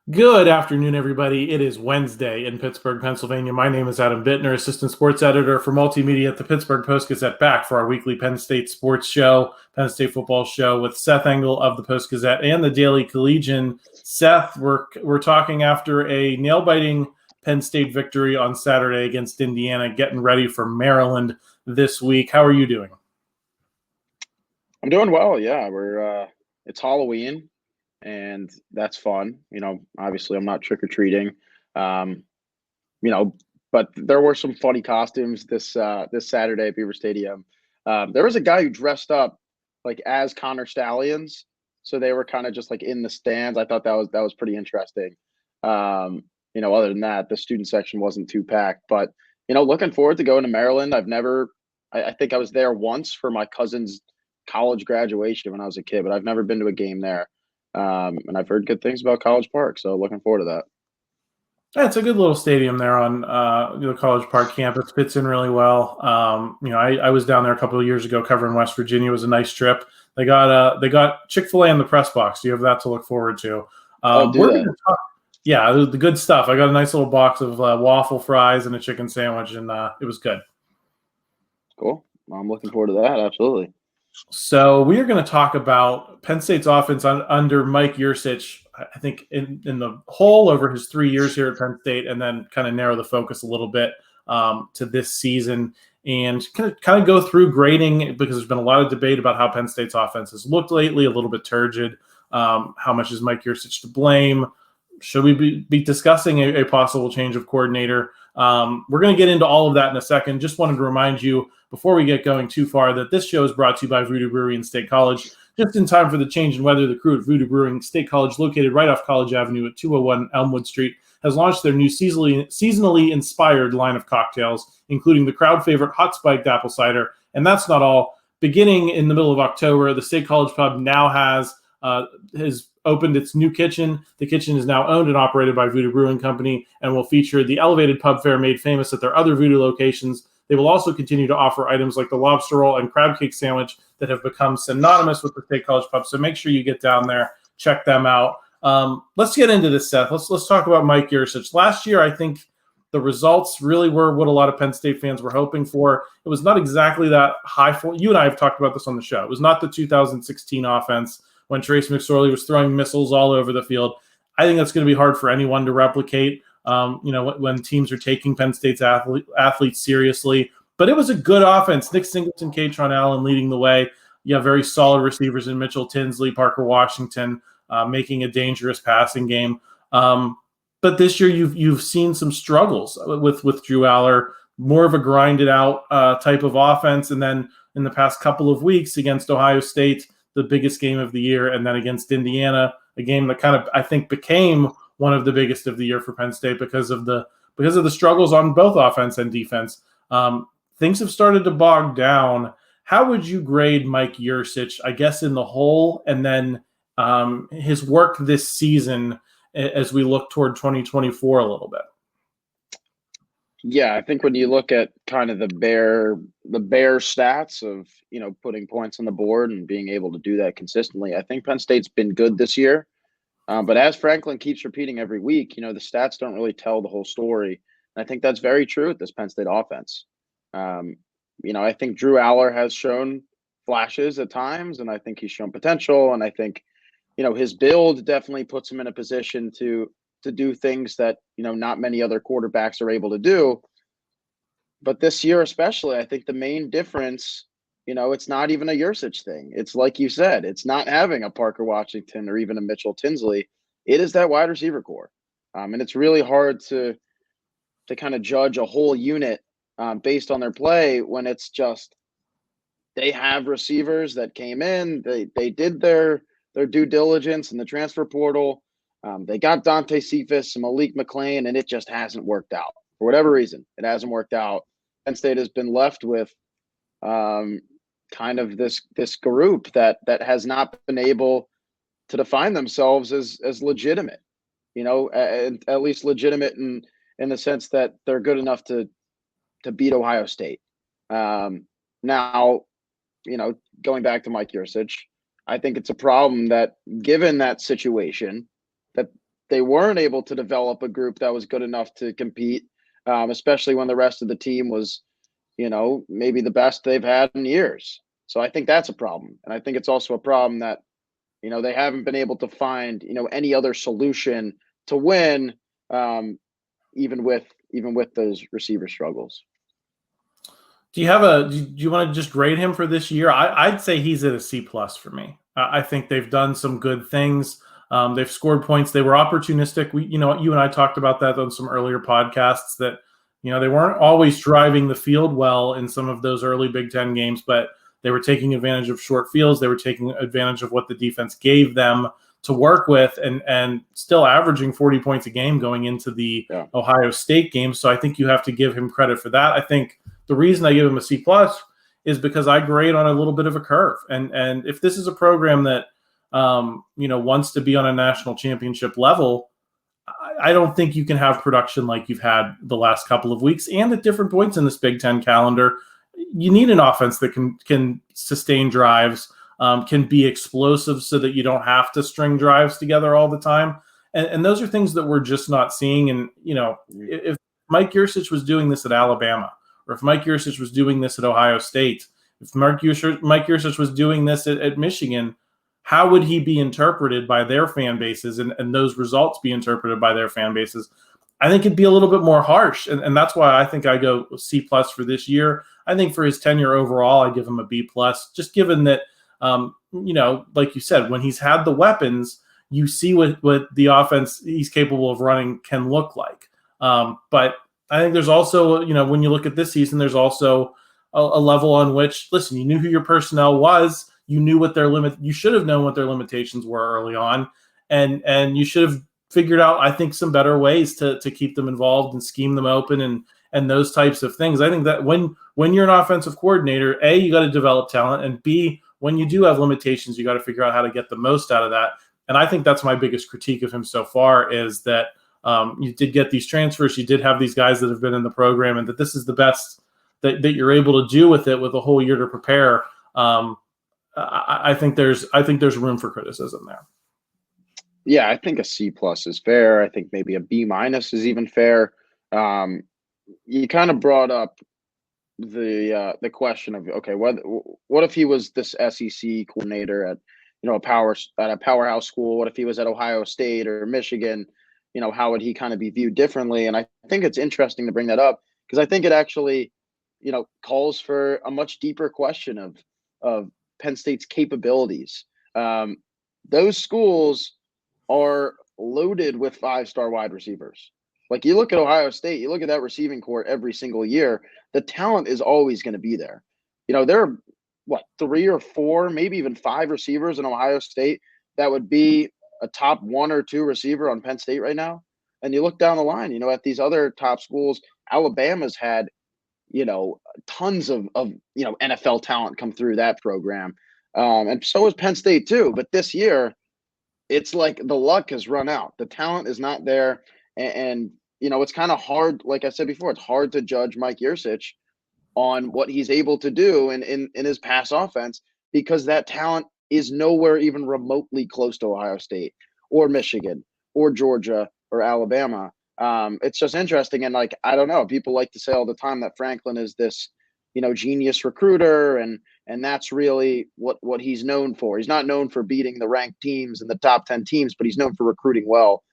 Good afternoon, everybody. It is Wednesday in Pittsburgh, Pennsylvania. My name is Adam Bittner, assistant sports editor for multimedia at the Pittsburgh Post-Gazette, back for our weekly Penn State sports show, Penn State football show with Seth Engle of the Post-Gazette and the Daily Collegian. Seth, we're talking after a nail-biting Penn State victory on Saturday against Indiana, getting ready for Maryland this week. How are you doing? I'm doing well. Yeah, it's Halloween, and that's fun. Obviously, I'm not trick or treating. Um, but there were some funny costumes this Saturday at Beaver Stadium. There was a guy who dressed up like as Connor Stallions, so they were kind of just like in the stands. I thought that was pretty interesting. Other than that, the student section wasn't too packed, but looking forward to going to Maryland. I think I was there once for my cousin's college graduation when I was a kid, but I've never been to a game there. And I've heard good things about College Park, so looking forward to that. Yeah, it's a good little stadium there on the College Park campus. Fits in really well. I was down there a couple of years ago covering West Virginia. It was a nice trip. They got Chick-fil-A in the press box. You have that to look forward to. Do We're that. going to talk. Yeah, the good stuff. I got a nice little box of waffle fries and a chicken sandwich, and it was good. Cool. I'm looking forward to that. Absolutely. So we are going to talk about Penn State's offense under Mike Yurcich. I think in the whole over his 3 years here at Penn State, and then kind of narrow the focus a little bit to this season, and kind of go through grading, because there's been a lot of debate about how Penn State's offense has looked lately, a little bit turgid. How much is Mike Yurcich to blame? Should we be discussing a possible change of coordinator? We're going to get into all of that in a second. Just wanted to remind you, before we get going too far, that this show is brought to you by Voodoo Brewery and State College. Just in time for the change in weather, the crew at Voodoo Brewing State College, located right off College Avenue at 201 Elmwood Street, has launched their new seasonally inspired line of cocktails, including the crowd favorite Hot Spiked Apple Cider. And that's not all. Beginning in the middle of October, the State College Pub now has opened its new kitchen. The kitchen is now owned and operated by Voodoo Brewing Company and will feature the elevated pub fare made famous at their other Voodoo locations. They will also continue to offer items like the lobster roll and crab cake sandwich that have become synonymous with the State College Pub. So make sure you get down there, check them out. Let's get into this, Seth. Let's talk about Mike Yurcich. Last year, I think the results really were what a lot of Penn State fans were hoping for. It was not exactly that high. You and I have talked about this on the show. It was not the 2016 offense when Trace McSorley was throwing missiles all over the field. I think that's going to be hard for anyone to replicate. When teams are taking Penn State's athletes seriously. But it was a good offense. Nick Singleton, Katron Allen leading the way. You have very solid receivers in Mitchell Tinsley, Parker Washington, making a dangerous passing game. But this year you've seen some struggles with Drew Allar, more of a grinded out type of offense. And then in the past couple of weeks against Ohio State, the biggest game of the year, and then against Indiana, a game that kind of, I think, became one of the biggest of the year for Penn State because of the struggles on both offense and defense. Things have started to bog down. How would you grade Mike Yurcich, I guess, in the whole, and then his work this season as we look toward 2024 a little bit? Yeah, I think when you look at kind of the bare stats of putting points on the board and being able to do that consistently, I think Penn State's been good this year. But as Franklin keeps repeating every week, the stats don't really tell the whole story. And I think that's very true with this Penn State offense. I think Drew Allar has shown flashes at times, and I think he's shown potential. And I think, his build definitely puts him in a position to do things that, not many other quarterbacks are able to do. But this year especially, I think the main difference, it's not even a Yurcich thing. It's like you said, it's not having a Parker Washington or even a Mitchell Tinsley. It is that wide receiver core. And it's really hard to kind of judge a whole unit based on their play when it's just they have receivers that came in, they did their due diligence in the transfer portal. They got Dante Cephas and Malik McLean, and it just hasn't worked out. For whatever reason, it hasn't worked out. Penn State has been left with kind of this group that has not been able to define themselves as legitimate, at least legitimate in the sense that they're good enough to beat Ohio State. Now, going back to Mike Yurcich, I think it's a problem that given that situation, that they weren't able to develop a group that was good enough to compete, especially when the rest of the team was, maybe the best they've had in years. So I think that's a problem. And I think it's also a problem that, they haven't been able to find, any other solution to win, even with those receiver struggles. Do you want to just grade him for this year? I'd say he's at a C+ for me. I think they've done some good things. They've scored points. They were opportunistic. You and I talked about that on some earlier podcasts that, they weren't always driving the field well in some of those early Big Ten games, but they were taking advantage of short fields. They were taking advantage of what the defense gave them to work with, and still averaging 40 points a game going into the Ohio State game. So I think you have to give him credit for that. I think the reason I give him a C+ is because I grade on a little bit of a curve. And if this is a program that, wants to be on a national championship level, I don't think you can have production like you've had the last couple of weeks and at different points in this Big Ten calendar. You need an offense that can sustain drives, can be explosive so that you don't have to string drives together all the time. And those are things that we're just not seeing. And, if Mike Yurcich was doing this at Alabama, or if Mike Yurcich was doing this at Ohio State, if Mike Yurcich was doing this at Michigan, how would he be interpreted by their fan bases and those results be interpreted by their fan bases? I think it'd be a little bit more harsh. And that's why I think I go C+ for this year. I think for his tenure overall, I give him a B+, just given that, like you said, when he's had the weapons, you see what the offense he's capable of running can look like. But I think there's also, when you look at this season, there's also a level on which, listen, you knew who your personnel was. You knew what you should have known what their limitations were early on. And you should have figured out, I think, some better ways to keep them involved and scheme them open and those types of things. I think that when you're an offensive coordinator, A, you got to develop talent, and B, when you do have limitations, you got to figure out how to get the most out of that. And I think that's my biggest critique of him so far is that you did get these transfers, you did have these guys that have been in the program, and that this is the best that you're able to do with it with a whole year to prepare. I think there's room for criticism there. Yeah, I think a C+ is fair. I think maybe a B- is even fair. You kind of brought up the question of, okay, what if he was this SEC coordinator at a powerhouse school? What if he was at Ohio State or Michigan? How would he kind of be viewed differently? And I think it's interesting to bring that up because I think it actually calls for a much deeper question of Penn State's capabilities. Those schools are loaded with 5-star wide receivers. Like you look at Ohio State, you look at that receiving corps every single year, the talent is always going to be there. There are 3 or 4, maybe even 5 receivers in Ohio State that would be a top 1 or 2 receiver on Penn State right now. And you look down the line, at these other top schools, Alabama's had, tons of NFL talent come through that program. And so is Penn State too. But this year, it's like the luck has run out. The talent is not there. And it's kind of hard. Like I said before, it's hard to judge Mike Yurcich on what he's able to do in his pass offense because that talent is nowhere even remotely close to Ohio State or Michigan or Georgia or Alabama. It's just interesting. And I don't know, people like to say all the time that Franklin is this, genius recruiter. And that's really what he's known for. He's not known for beating the ranked teams and the top 10 teams, but he's known for recruiting well.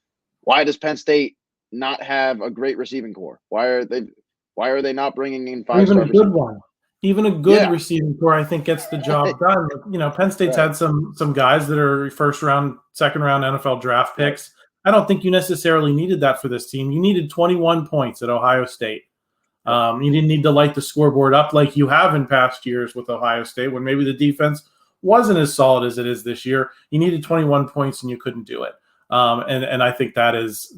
Why does Penn State not have a great receiving corps? Why are they not bringing in 5-star even a good one? Even a good receiving corps, I think, gets the job done. Penn State's had some guys that are first round, second round NFL draft picks. I don't think you necessarily needed that for this team. You needed 21 points at Ohio State. You didn't need to light the scoreboard up like you have in past years with Ohio State when maybe the defense wasn't as solid as it is this year. You needed 21 points and you couldn't do it. And I think that is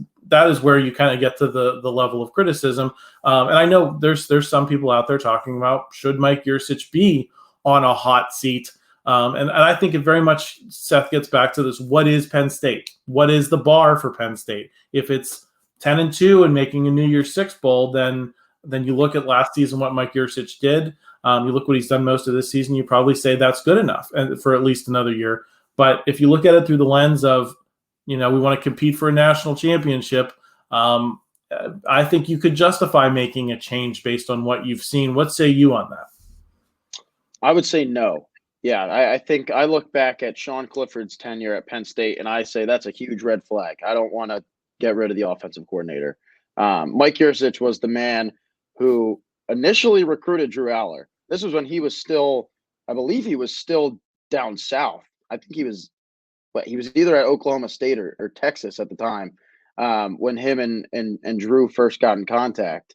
where you kind of get to the level of criticism. And I know there's some people out there talking about, should Mike Yurcich be on a hot seat? And I think it very much, Seth, gets back to this. What is Penn State? What is the bar for Penn State? If it's 10-2 and making a New Year's Six bowl, then you look at last season, what Mike Yurcich did. You look what he's done most of this season, you probably say that's good enough and for at least another year. But if you look at it through the lens of, we want to compete for a national championship. I think you could justify making a change based on what you've seen. What say you on that? I would say no. Yeah, I think I look back at Sean Clifford's tenure at Penn State, and I say that's a huge red flag. I don't want to get rid of the offensive coordinator. Mike Yurcich was the man who initially recruited Drew Allar. This was when he was still, I believe he was still down south. I think he was either at Oklahoma State or Texas at the time when him and Drew first got in contact.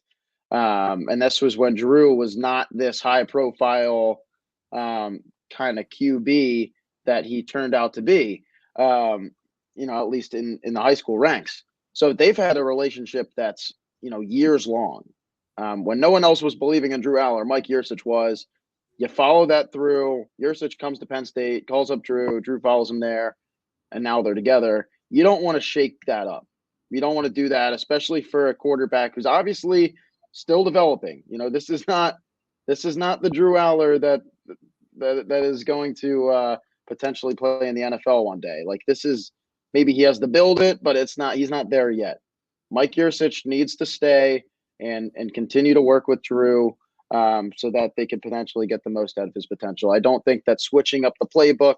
And this was when Drew was not this high profile kind of QB that he turned out to be, at least in the high school ranks. So they've had a relationship that's, years long. When no one else was believing in Drew Allar, Mike Yurcich was. You follow that through. Yurcich comes to Penn State, calls up Drew. Drew follows him there, and now they're together. You don't want to shake that up. You don't want to do that, especially for a quarterback who's obviously still developing. This is not the Drew Allar that is going to potentially play in the NFL one day. Like, this is, maybe he has to build it, but he's not there yet. Mike Yurcich needs to stay and continue to work with Drew so that they can potentially get the most out of his potential. I don't think that switching up the playbook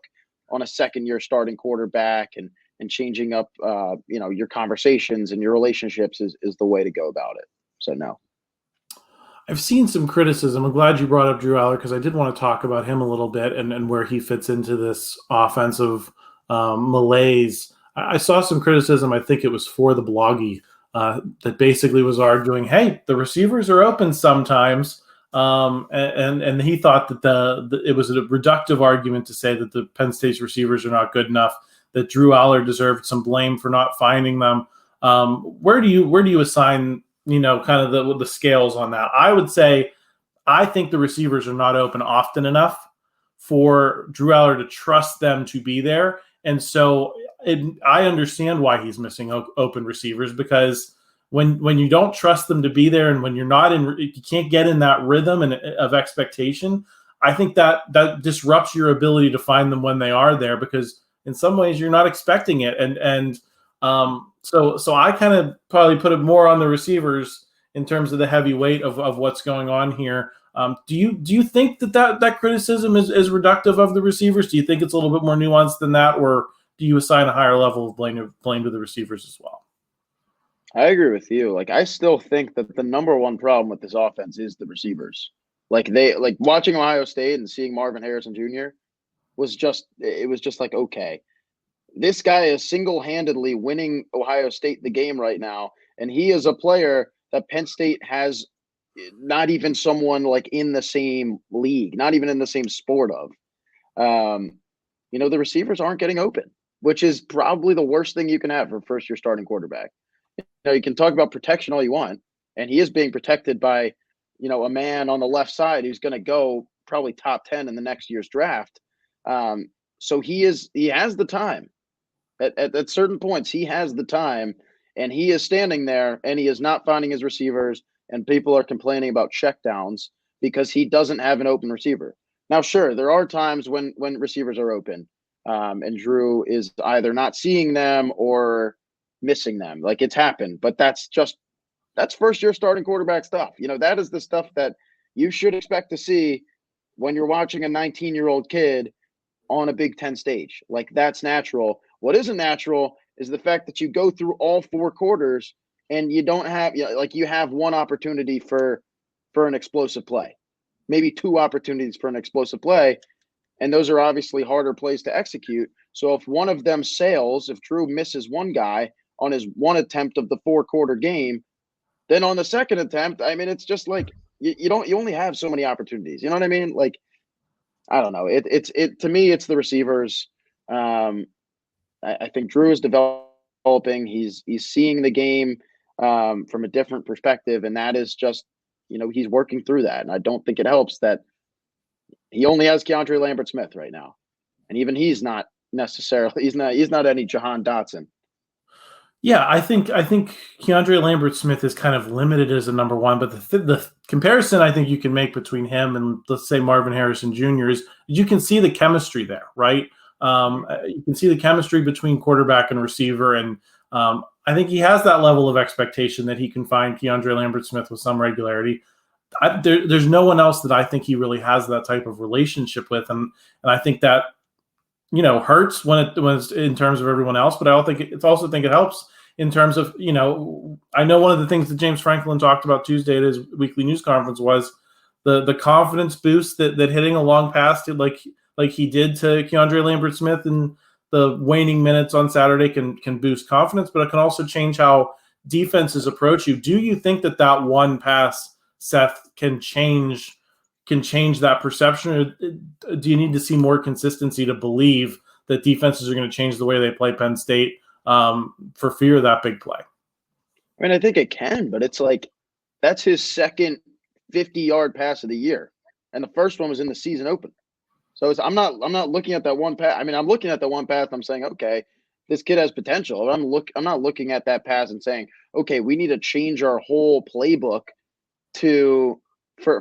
on a second-year starting quarterback and changing up your conversations and your relationships is the way to go about it. So no. I've seen some criticism. I'm glad you brought up Drew Allar because I did want to talk about him a little bit and where he fits into this offensive malaise. I saw some criticism. I think it was for the bloggy that basically was arguing, hey, the receivers are open sometimes. And he thought that it was a reductive argument to say that the Penn State's receivers are not good enough, that Drew Allar deserved some blame for not finding them. Where do you assign kind of the scales on that? I would say I think the receivers are not open often enough for Drew Allar to trust them to be there. And so I understand why he's missing open receivers, because when you don't trust them to be there and when you can't get in that rhythm and of expectation, I think that disrupts your ability to find them when they are there, because in some ways you're not expecting it. So I kind of probably put it more on the receivers in terms of the heavy weight of what's going on here. Do you think that criticism is reductive of the receivers? Do you think it's a little bit more nuanced than that, or do you assign a higher level of blame to the receivers as well? I agree with you. Like, I still think that the number one problem with this offense is the receivers. Like, watching Ohio State and seeing Marvin Harrison Jr. was just like, okay, this guy is single-handedly winning Ohio State the game right now, and he is a player that Penn State has not even someone like in the same league, not even in the same sport of. The receivers aren't getting open, which is probably the worst thing you can have for a first-year starting quarterback. You can talk about protection all you want, and he is being protected by, a man on the left side who's going to go probably top 10 in the next year's draft. So he has the time. At certain points, he has the time, and he is standing there, and he is not finding his receivers, and people are complaining about checkdowns because he doesn't have an open receiver. Now, sure, there are times when receivers are open, and Drew is either not seeing them or missing them. Like, it's happened, but that's first-year starting quarterback stuff. That is the stuff that you should expect to see when you're watching a 19-year-old kid on a Big Ten stage. Like, that's natural. What isn't natural is the fact that you go through all four quarters and you don't have, you have one opportunity for an explosive play, maybe two opportunities for an explosive play, and those are obviously harder plays to execute. So if one of them sails, if Drew misses one guy on his one attempt of the four-quarter game, then on the second attempt, I mean, it's just like you only have so many opportunities. You know what I mean? Like, I don't know. It to me, it's the receivers. I think Drew is developing. He's seeing the game from a different perspective, and that is just, he's working through that. And I don't think it helps that he only has Keandre Lambert-Smith right now, and even he's not necessarily he's not any Jahan Dotson. Yeah, I think Keandre Lambert-Smith is kind of limited as a number one, but the comparison I think you can make between him and, let's say, Marvin Harrison Jr. is you can see the chemistry there, right? You can see the chemistry between quarterback and receiver, and I think he has that level of expectation that he can find Keandre Lambert-Smith with some regularity. There's no one else that I think he really has that type of relationship with, and I think that hurts when it's in terms of everyone else, but I also think it helps in terms of I know one of the things that James Franklin talked about Tuesday at his weekly news conference was the confidence boost that hitting a long pass did, like he did to Keandre Lambert-Smith in the waning minutes on Saturday can boost confidence, but it can also change how defenses approach you. Do you think that one pass, Seth, can change that perception, or do you need to see more consistency to believe that defenses are going to change the way they play Penn State for fear of that big play? I mean, I think it can, but it's like that's his second 50-yard pass of the year, and the first one was in the season opener. So I'm not looking at that one pass. I mean, I'm looking at the one pass. I'm saying, okay, this kid has potential. I'm not looking at that pass and saying, okay, we need to change our whole playbook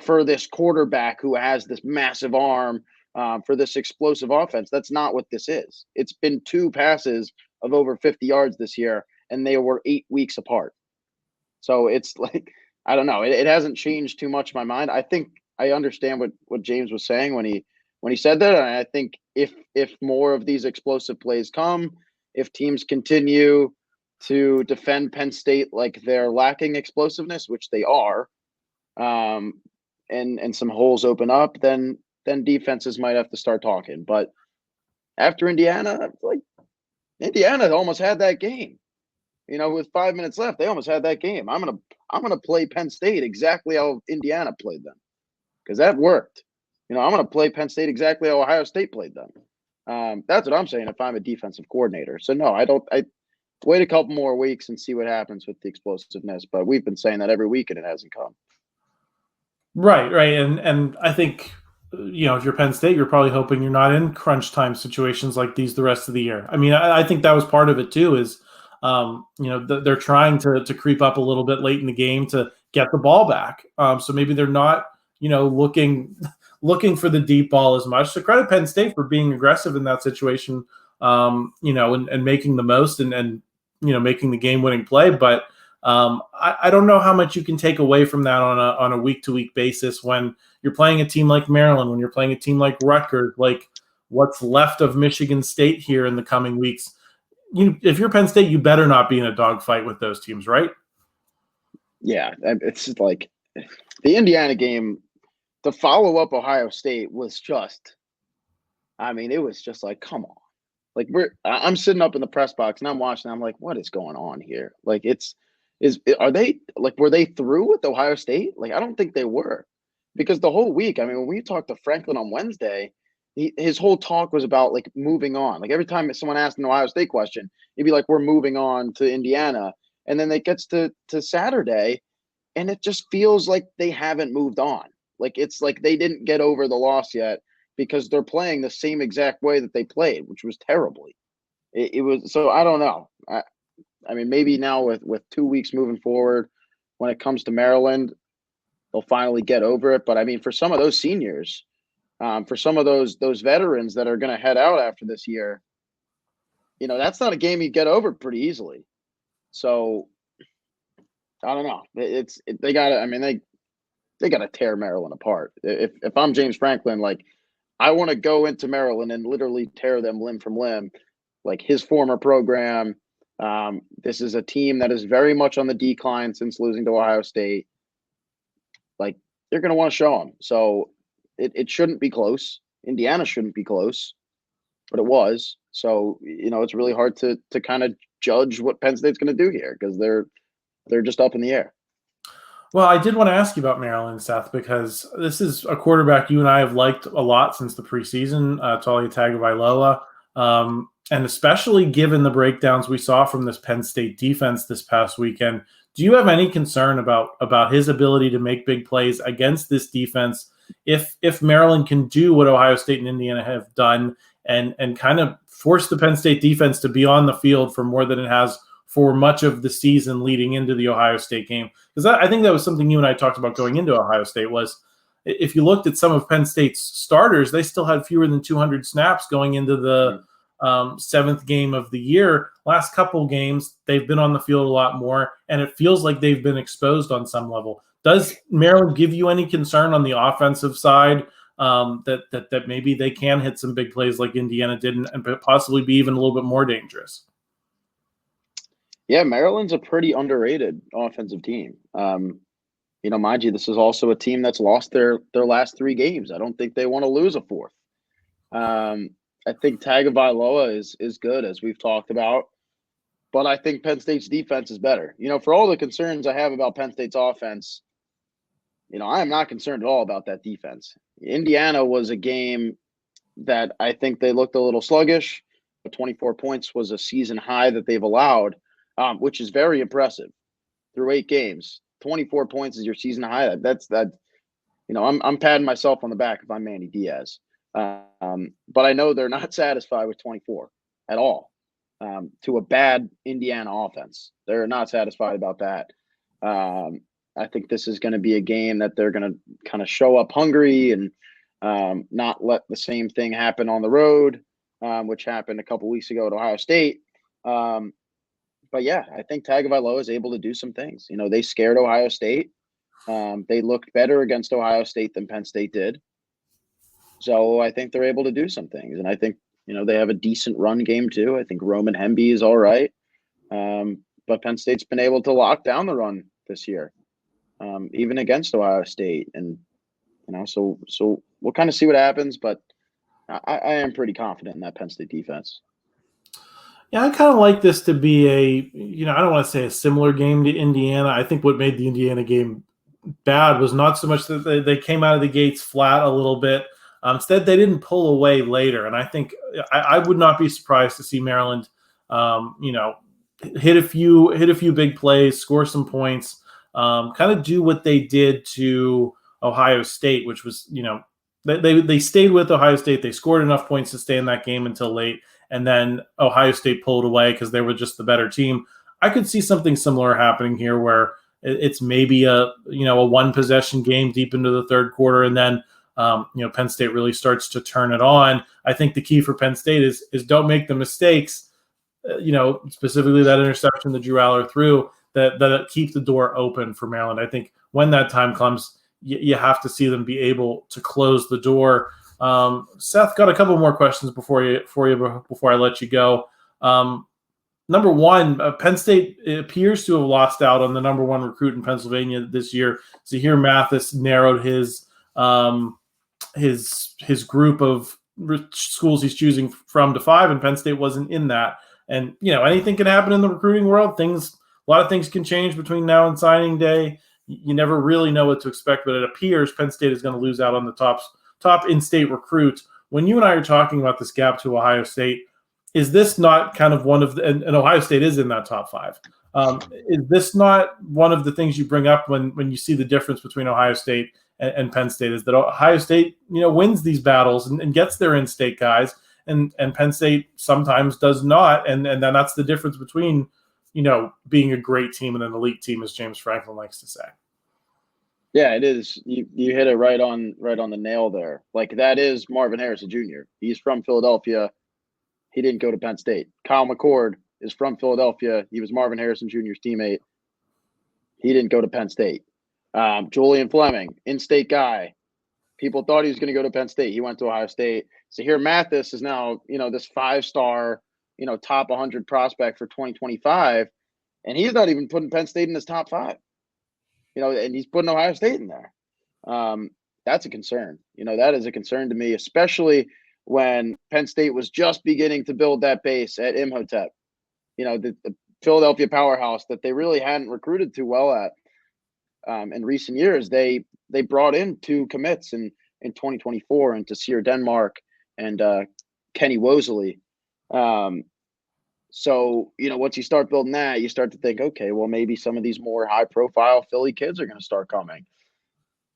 for this quarterback who has this massive arm for this explosive offense. That's not what this is. It's been 2 passes of over 50 yards this year, and they were 8 weeks apart. So it's like, I don't know. It hasn't changed too much in my mind. I think I understand what James was saying when he said that. And I think if more of these explosive plays come, if teams continue to defend Penn State like they're lacking explosiveness, which they are, and some holes open up, then defenses might have to start talking. But after Indiana, like Indiana almost had that game. With 5 minutes left, they almost had that game. I'm gonna play Penn State exactly how Indiana played them, because that worked. I'm going to play Penn State exactly how Ohio State played them. That's what I'm saying if I'm a defensive coordinator. So, no, I wait a couple more weeks and see what happens with the explosiveness. But we've been saying that every week, and it hasn't come. Right. And I think, if you're Penn State, you're probably hoping you're not in crunch time situations like these the rest of the year. I mean, I think that was part of it, too, is, they're trying to creep up a little bit late in the game to get the ball back. So maybe they're not, looking for the deep ball as much. So credit Penn State for being aggressive in that situation, and making the most and making the game-winning play. But I don't know how much you can take away from that on a week-to-week basis when you're playing a team like Maryland, when you're playing a team like Rutgers, like what's left of Michigan State here in the coming weeks. If you're Penn State, you better not be in a dogfight with those teams, right? Yeah, it's just like the Indiana game. To follow up Ohio State was just, it was just like, come on. Like I'm sitting up in the press box and I'm watching. I'm like, what is going on here? Like were they through with Ohio State? Like, I don't think they were, because the whole week, when we talked to Franklin on Wednesday, his whole talk was about like moving on. Like every time someone asked an Ohio State question, he'd be like, we're moving on to Indiana. And then it gets to Saturday and it just feels like they haven't moved on. Like it's like they didn't get over the loss yet because they're playing the same exact way that they played, which was terribly. It was, so I don't know. Maybe now with 2 weeks moving forward, when it comes to Maryland, they'll finally get over it. But for some of those seniors, for some of those veterans that are going to head out after this year, that's not a game you get over pretty easily. So I don't know. They got to. They got to tear Maryland apart. If I'm James Franklin, like I want to go into Maryland and literally tear them limb from limb, like his former program. This is a team that is very much on the decline since losing to Ohio State. Like they're going to want to show them. So it shouldn't be close. Indiana shouldn't be close, but it was. So, it's really hard to kind of judge what Penn State's going to do here because they're just up in the air. Well, I did want to ask you about Maryland, Seth, because this is a quarterback you and I have liked a lot since the preseason, Taulia Tagovailoa, and especially given the breakdowns we saw from this Penn State defense this past weekend. Do you have any concern about his ability to make big plays against this defense if Maryland can do what Ohio State and Indiana have done and kind of force the Penn State defense to be on the field for more than it has for much of the season leading into the Ohio State game? Because I think that was something you and I talked about going into Ohio State was if you looked at some of Penn State's starters, they still had fewer than 200 snaps going into the seventh game of the year. Last couple games, they've been on the field a lot more, and it feels like they've been exposed on some level. Does Maryland give you any concern on the offensive side that maybe they can hit some big plays like Indiana did and possibly be even a little bit more dangerous? Yeah, Maryland's a pretty underrated offensive team. Mind you, this is also a team that's lost their last 3 games. I don't think they want to lose a fourth. I think Tagovailoa is good, as we've talked about, but I think Penn State's defense is better. For all the concerns I have about Penn State's offense, I am not concerned at all about that defense. Indiana was a game that I think they looked a little sluggish, but 24 points was a season high that they've allowed, which is very impressive. Through 8 games, 24 points is your season high. I'm patting myself on the back if I'm Manny Diaz. But I know they're not satisfied with 24 at all. To a bad Indiana offense, they're not satisfied about that. I think this is going to be a game that they're going to kind of show up hungry and not let the same thing happen on the road, which happened a couple weeks ago at Ohio State. But yeah, I think Tagovailoa is able to do some things. They scared Ohio State. They looked better against Ohio State than Penn State did. So I think they're able to do some things. And I think, they have a decent run game too. I think Roman Hemby is all right. But Penn State's been able to lock down the run this year, even against Ohio State. And, so we'll kind of see what happens. But I am pretty confident in that Penn State defense. Yeah, I kind of like this to be I don't want to say a similar game to Indiana. I think what made the Indiana game bad was not so much that they came out of the gates flat a little bit. Instead, they didn't pull away later. And I think I would not be surprised to see Maryland, hit a few big plays, score some points, kind of do what they did to Ohio State, which was, they stayed with Ohio State. They scored enough points to stay in that game until late. And then Ohio State pulled away because they were just the better team. I could see something similar happening here where it's maybe a one possession game deep into the third quarter. And then, Penn State really starts to turn it on. I think the key for Penn State is don't make the mistakes, specifically that interception that Drew Allar threw that keep the door open for Maryland. I think when that time comes, you have to see them be able to close the door. Seth, got a couple more questions before I let you go. Number one, Penn State appears to have lost out on the number 1 recruit in Pennsylvania this year. Zahir Mathis narrowed his group of schools he's choosing from to 5, and Penn State wasn't in that. And anything can happen in the recruiting world. A lot of things can change between now and signing day. You never really know what to expect, but it appears Penn State is going to lose out on the top in-state recruits. When you and I are talking about this gap to Ohio State, is this not kind of one of the – and Ohio State is in that top 5. Is this not one of the things you bring up when you see the difference between Ohio State and Penn State, is that Ohio State, wins these battles and gets their in-state guys, and Penn State sometimes does not, and then that's the difference between, being a great team and an elite team, as James Franklin likes to say. Yeah, it is. You hit it right on the nail there. Like, that is Marvin Harrison Jr. He's from Philadelphia. He didn't go to Penn State. Kyle McCord is from Philadelphia. He was Marvin Harrison Jr.'s teammate. He didn't go to Penn State. Julian Fleming, in-state guy. People thought he was going to go to Penn State. He went to Ohio State. Zahir Mathis is now, this 5-star, top 100 prospect for 2025, and he's not even putting Penn State in his top 5. And he's putting Ohio State in there. That's a concern. That is a concern to me, especially when Penn State was just beginning to build that base at Imhotep. The Philadelphia powerhouse that they really hadn't recruited too well at. In recent years, they brought in 2 commits in 2024 into Sear Denmark and Kenny Woseley. So, once you start building that, you start to think, okay, well, maybe some of these more high-profile Philly kids are going to start coming.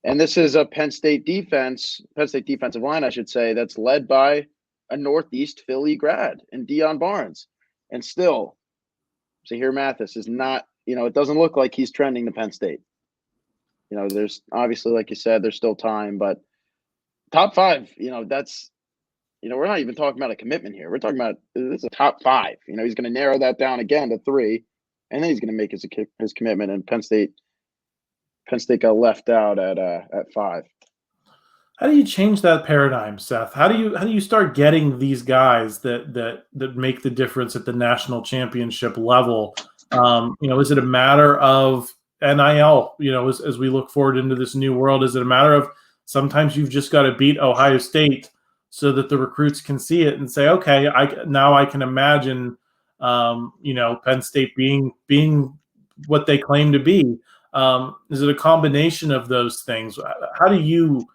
And this is a Penn State defensive line, I should say, that's led by a Northeast Philly grad in Deion Barnes. And still, Zahir Mathis is not, it doesn't look like he's trending to Penn State. There's obviously, like you said, there's still time, but top 5, that's we're not even talking about a commitment here. We're talking about this is a top 5. He's going to narrow that down again to 3, and then he's going to make his commitment. And Penn State got left out at 5. How do you change that paradigm, Seth? How do you start getting these guys that make the difference at the national championship level? Is it a matter of NIL? As we look forward into this new world, is it a matter of sometimes you've just got to beat Ohio State so that the recruits can see it and say, okay, I can imagine, Penn State being what they claim to be. Is it a combination of those things? How do you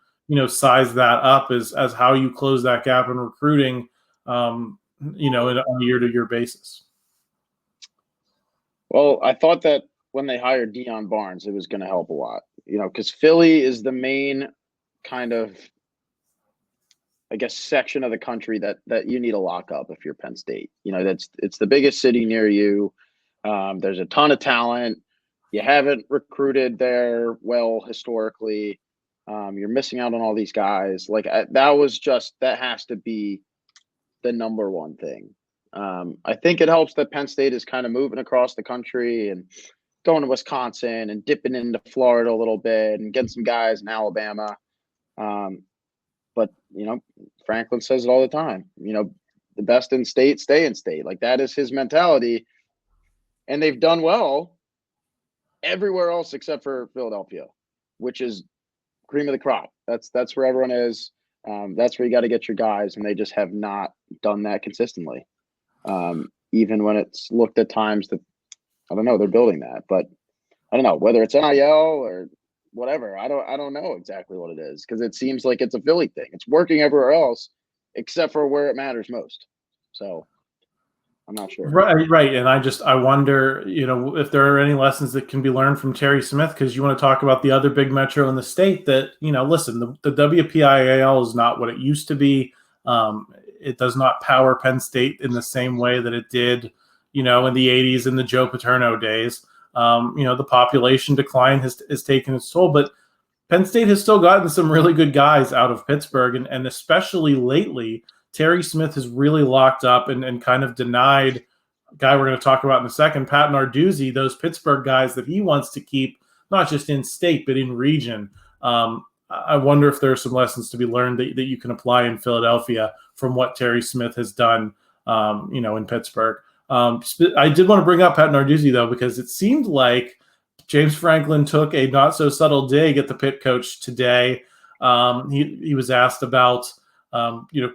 size that up as how you close that gap in recruiting, on a year-to-year basis? Well, I thought that when they hired Deion Barnes, it was going to help a lot, because Philly is the main kind of, I guess, section of the country that you need to lock up if you're Penn State. It's the biggest city near you. There's a ton of talent. You haven't recruited there well historically. You're missing out on all these guys. That has to be the number one thing. I think it helps that Penn State is kind of moving across the country and going to Wisconsin and dipping into Florida a little bit and getting some guys in Alabama. But Franklin says it all the time. The best in state stay in state. Like, that is his mentality, and they've done well everywhere else except for Philadelphia, which is cream of the crop. That's where everyone is. That's where you got to get your guys, and they just have not done that consistently. Even when it's looked at times that, I don't know, they're building that, but I don't know whether it's NIL or whatever. I don't know exactly what it is, because it seems like it's a Philly thing. It's working everywhere else except for where it matters most. So I'm not sure. Right. And I wonder, if there are any lessons that can be learned from Terry Smith, because you want to talk about the other big metro in the state that, listen, the WPIAL is not what it used to be. It does not power Penn State in the same way that it did, in the 80s and the Joe Paterno days. The population decline has taken its toll, but Penn State has still gotten some really good guys out of Pittsburgh, and especially lately, Terry Smith has really locked up and kind of denied a guy we're going to talk about in a second, Pat Narduzzi, those Pittsburgh guys that he wants to keep, not just in state, but in region. I wonder if there are some lessons to be learned that you can apply in Philadelphia from what Terry Smith has done, in Pittsburgh. I did want to bring up Pat Narduzzi, though, because it seemed like James Franklin took a not-so-subtle dig at the Pitt coach today. He was asked about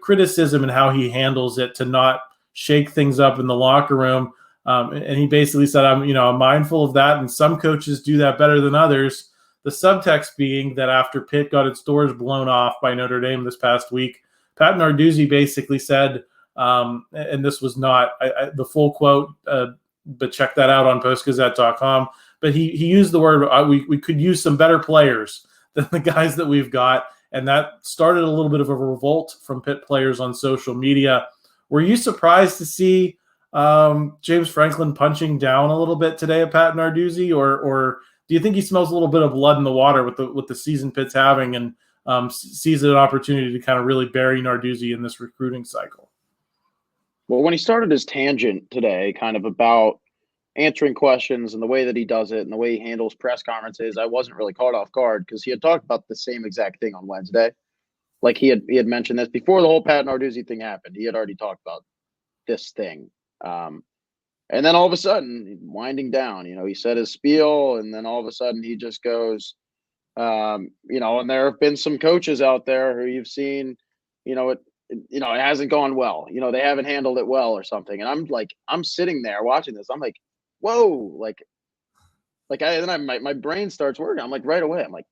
criticism and how he handles it to not shake things up in the locker room. And he basically said, I'm mindful of that, and some coaches do that better than others. The subtext being that after Pitt got its doors blown off by Notre Dame this past week, Pat Narduzzi basically said, and this was not the full quote, but check that out on Post-Gazette.com. But he used the word, we could use some better players than the guys that we've got. And that started a little bit of a revolt from Pitt players on social media. Were you surprised to see James Franklin punching down a little bit today at Pat Narduzzi, or do you think he smells a little bit of blood in the water with the season Pitt's having, and sees an opportunity to kind of really bury Narduzzi in this recruiting cycle? Well, when he started his tangent today, kind of about answering questions and the way that he does it and the way he handles press conferences, I wasn't really caught off guard, because he had talked about the same exact thing on Wednesday. Like, he had mentioned this before the whole Pat Narduzzi thing happened. He had already talked about this thing. And then all of a sudden, winding down, he said his spiel, and then all of a sudden he just goes, and there have been some coaches out there who you've seen, it hasn't gone well. They haven't handled it well or something. And I'm sitting there watching this. I'm like, whoa, my brain starts working. I'm like, right away, I'm like,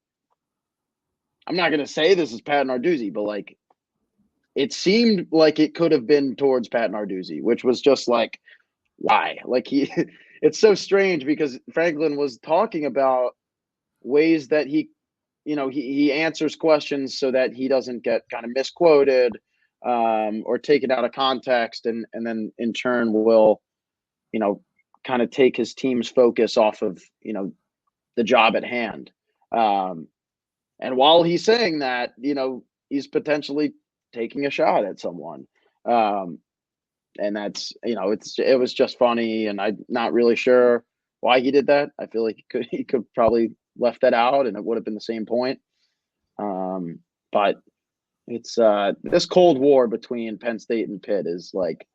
I'm not going to say this is Pat Narduzzi, but it seemed like it could have been towards Pat Narduzzi, which was just like, why? It's so strange, because Franklin was talking about ways that he answers questions so that he doesn't get kind of misquoted or taken out of context, and then in turn will, kind of take his team's focus off of, the job at hand. And while he's saying that, he's potentially taking a shot at someone. And that's, it was just funny, and I'm not really sure why he did that. I feel like he could probably left that out and it would have been the same point. But it's this Cold War between Penn State and Pitt is like,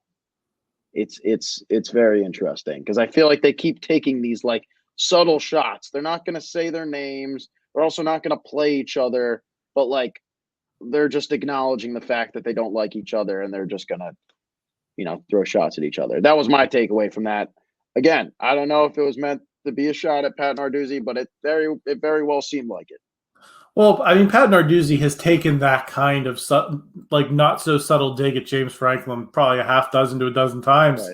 it's very interesting, because I feel like they keep taking these like subtle shots. They're not going to say their names. They're also not going to play each other, but like they're just acknowledging the fact that they don't like each other, and they're just going to, throw shots at each other. That was my takeaway from that. Again, I don't know if it was meant to be a shot at Pat Narduzzi, but it very well seemed like it. Well, I mean, Pat Narduzzi has taken that kind of not so subtle dig at James Franklin probably a half dozen to a dozen times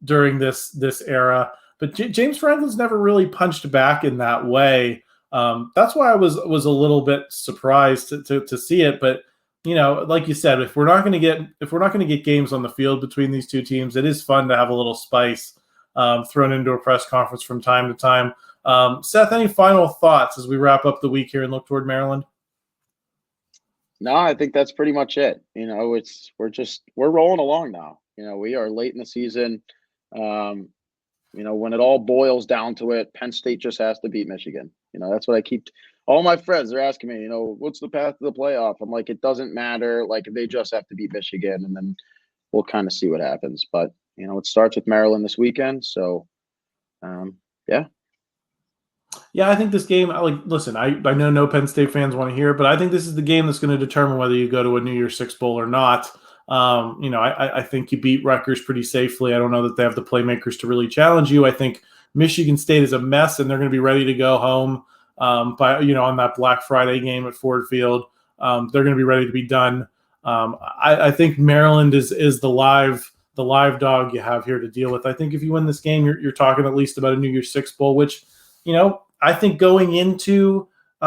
during this era. But James Franklin's never really punched back in that way. That's why I was a little bit surprised to see it. But like you said, if we're not going to get games on the field between these two teams, it is fun to have a little spice thrown into a press conference from time to time. Seth, any final thoughts as we wrap up the week here and look toward Maryland? No, I think that's pretty much it. We're rolling along now. We are late in the season. When it all boils down to it, Penn State just has to beat Michigan. That's what all my friends are asking me, what's the path to the playoff? I'm like, it doesn't matter. Like, they just have to beat Michigan, and then we'll kind of see what happens. But, it starts with Maryland this weekend. So, yeah. Yeah, I think this game, listen, I know no Penn State fans want to hear it, but I think this is the game that's going to determine whether you go to a New Year's Six Bowl or not. I think you beat Rutgers pretty safely. I don't know that they have the playmakers to really challenge you. I think Michigan State is a mess, and they're going to be ready to go home on that Black Friday game at Ford Field. They're going to be ready to be done. I think Maryland is the live dog you have here to deal with. I think if you win this game, you're talking at least about a New Year's Six Bowl, which, I think going into the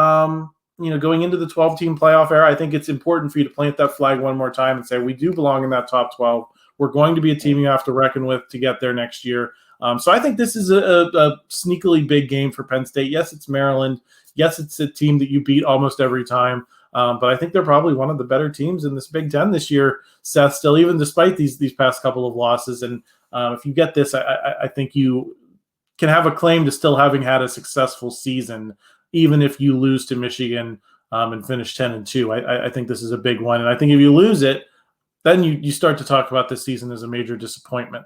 12-team playoff era, I think it's important for you to plant that flag one more time and say, we do belong in that top 12. We're going to be a team you have to reckon with to get there next year. So I think this is a sneakily big game for Penn State. Yes, it's Maryland. Yes, it's a team that you beat almost every time. But I think they're probably one of the better teams in this Big Ten this year, Seth, still, even despite these past couple of losses. And if you get this, I think you can have a claim to still having had a successful season, even if you lose to Michigan and finish 10-2. I think this is a big one. And I think if you lose it, then you start to talk about this season as a major disappointment.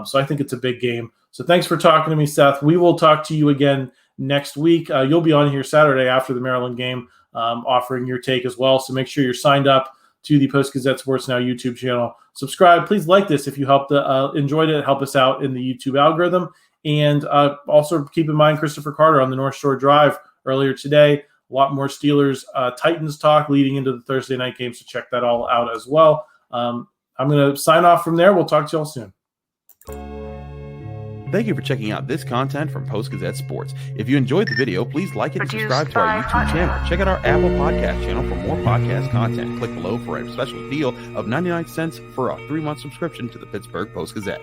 So I think it's a big game. So thanks for talking to me, Seth. We will talk to you again next week. You'll be on here Saturday after the Maryland game, offering your take as well. So make sure you're signed up to the Post-Gazette Sports Now YouTube channel. Subscribe. Please like this if you enjoyed it. Help us out in the YouTube algorithm. And also keep in mind Christopher Carter on the North Shore Drive earlier today. A lot more Steelers Titans talk leading into the Thursday night game, so check that all out as well. I'm going to sign off from there. We'll talk to you all soon. Thank you for checking out this content from Post-Gazette Sports. If you enjoyed the video, please like it and subscribe to our YouTube channel. Check out our Apple Podcast channel for more podcast content. Click below for a special deal of 99 cents for a 3-month subscription to the Pittsburgh Post-Gazette.